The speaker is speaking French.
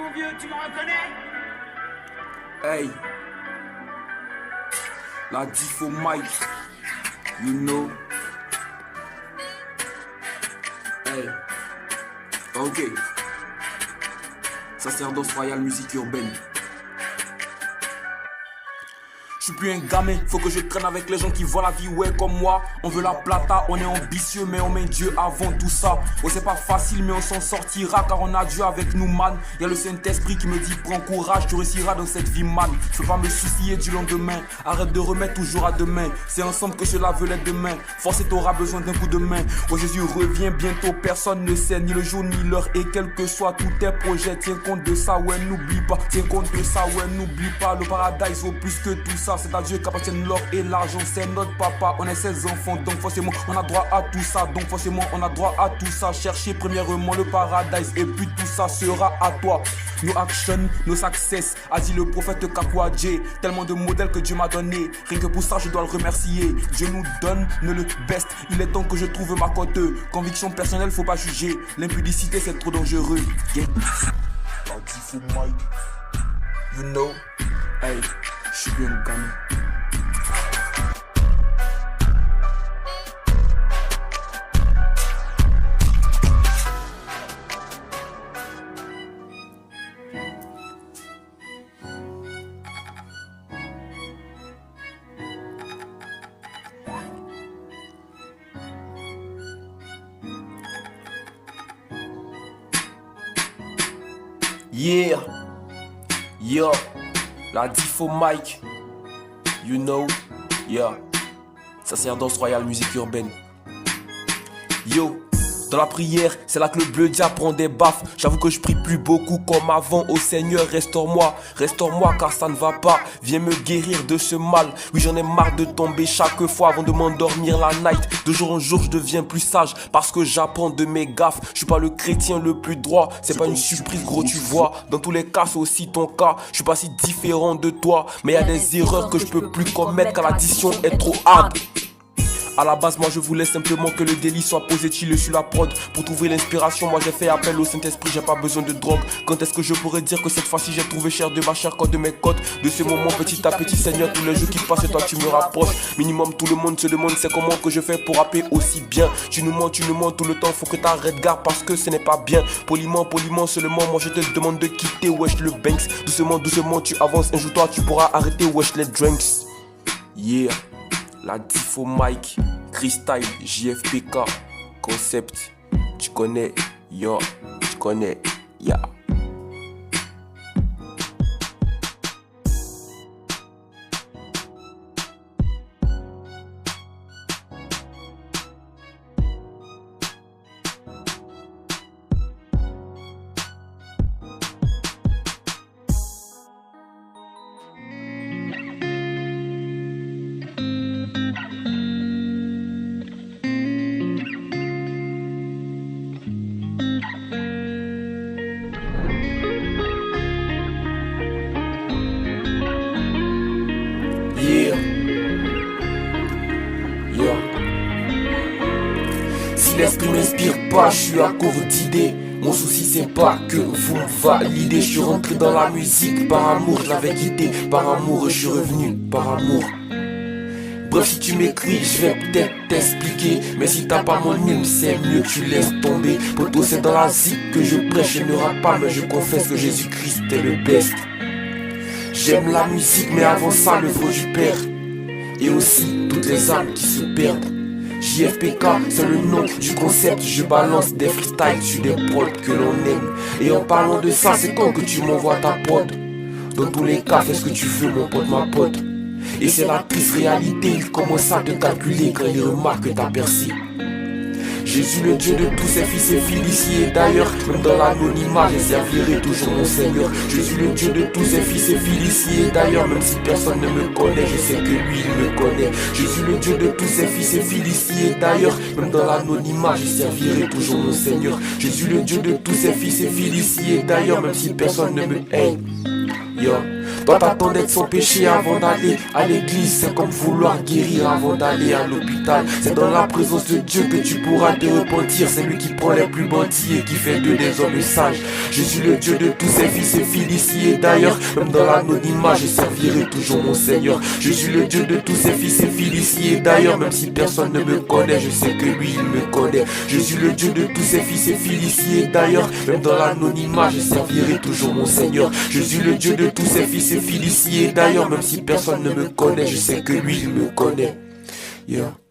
mon vieux, tu me reconnais? Hey, la diff au mic, you know. Hey, ok. Sacerdoce royal, musique urbaine. Je suis plus un gamin, faut que je traîne avec les gens qui voient la vie, ouais, comme moi. On veut la plata, on est ambitieux, mais on met Dieu avant tout ça. Ouais, c'est pas facile, mais on s'en sortira, car on a Dieu avec nous, man. Y'a le Saint-Esprit qui me dit, prends courage, tu réussiras dans cette vie, man. Je peux pas me soucier du lendemain, arrête de remettre toujours à demain. C'est ensemble que cela veut l'être demain. Force, t'auras besoin d'un coup de main. Oh, Jésus revient bientôt, personne ne sait ni le jour ni l'heure. Et quel que soit tous tes projets, tiens compte de ça, ouais, n'oublie pas. Tiens compte de ça, ouais, n'oublie pas. Le paradise vaut plus que tout ça. C'est à Dieu qu'appartiennent l'or et l'argent, c'est notre papa. On est ses enfants, donc forcément on a droit à tout ça. Donc forcément on a droit à tout ça. Cherchez premièrement le paradise et puis tout ça sera à toi. No action, no success, a dit le prophète Kakwadje. Tellement de modèles que Dieu m'a donné, rien que pour ça je dois le remercier. Dieu nous donne le best, il est temps que je trouve ma cote. Conviction personnelle, faut pas juger, l'impudicité c'est trop dangereux. Yeah. You know, hey, je suis bien gamin. Yeah, yo, la diff au mic, you know, yeah, sacerdoce royale, musique urbaine. Yo, dans la prière, c'est là que le bleu diable prend des baffes. J'avoue que je prie plus beaucoup comme avant. Au Seigneur, restaure-moi car ça ne va pas. Viens me guérir de ce mal. Oui, j'en ai marre de tomber chaque fois avant de m'endormir la night. De jour en jour, je deviens plus sage parce que j'apprends de mes gaffes. Je suis pas le chrétien le plus droit. C'est pas une surprise, gros, tu vois. Dans tous les cas, c'est aussi ton cas. Je suis pas si différent de toi, mais y a des erreurs que je peux plus commettre car l'addition est trop hard. À la base, moi je voulais simplement que le délit soit posé chill sur la prod. Pour trouver l'inspiration, moi j'ai fait appel au Saint-Esprit, j'ai pas besoin de drogue. Quand est-ce que je pourrais dire que cette fois-ci j'ai trouvé cher de ma chère, code de mes côtes. De ce moment petit à petit, Seigneur, tous les jours qui passent, toi tu me rapproches. Minimum tout le monde se demande c'est comment que je fais pour rapper aussi bien. Tu nous mens tout le temps, faut que t'arrêtes gare parce que ce n'est pas bien. Poliment seulement, moi je te demande de quitter, wesh le Banks. Doucement tu avances, un jour toi tu pourras arrêter, wesh les drinks. Yeah. La diff au mic, Freestyle, JFPK, Concept, tu connais, yo, tu connais, ya. Si l'esprit m'inspire pas, je suis à court d'idées. Mon souci c'est pas que vous me validez. Je suis rentré dans la musique par amour, je l'avais quitté. Par amour, je suis revenu par amour. Bref, si tu m'écris, je vais peut-être t'expliquer. Mais si t'as pas mon hymne, c'est mieux que tu laisses tomber. Poto, c'est dans la zik que je prêche. Je ne rappe pas, mais je confesse que Jésus-Christ est le best. J'aime la musique, mais avant ça, le veau du Père. Et aussi toutes les âmes qui se perdent. JFPK, c'est le nom du concept. Je balance des freestyles sur des prods que l'on aime. Et en parlant de ça, c'est quand que tu m'envoies ta prod. Dans tous les cas, fais ce que tu veux, mon pote, ma pote. Et c'est la triste réalité, il commence à te calculer quand il remarque que t'as percé. Jésus le Dieu de tous ses fils et filles ici et d'ailleurs. Même dans l'anonymat, je servirai toujours mon Seigneur. Jésus le Dieu de tous ses fils et filles ici et d'ailleurs. Même si personne ne me connaît, je sais que lui il me connaît. Jésus le Dieu de tous ses fils et filles ici et d'ailleurs. Même dans l'anonymat, je servirai toujours mon Seigneur. Jésus le Dieu de tous ses fils et filles ici et d'ailleurs. Même si personne ne me hait. Yo. Toi t'attendais de son péché avant d'aller à l'église. C'est comme vouloir guérir avant d'aller à l'hôpital. C'est dans la présence de Dieu que tu pourras te repentir. C'est lui qui prend les plus bandits et qui fait d'eux des hommes sages. Jésus le Dieu de tous ses fils et filles d'ici et d'ailleurs. Même dans l'anonymat je servirai toujours mon Seigneur. Je suis le Dieu de tous ses fils et filles d'ici et d'ailleurs. Même si personne ne me connaît, je sais que lui il me connaît. Je suis le Dieu de tous ses fils et filles d'ici et d'ailleurs. Même dans l'anonymat je servirai toujours mon Seigneur. Je suis le Dieu de tous ses fils et filles d'ici et d'ailleurs. Même si personne ne me connaît, je sais que lui il me connaît. Yeah.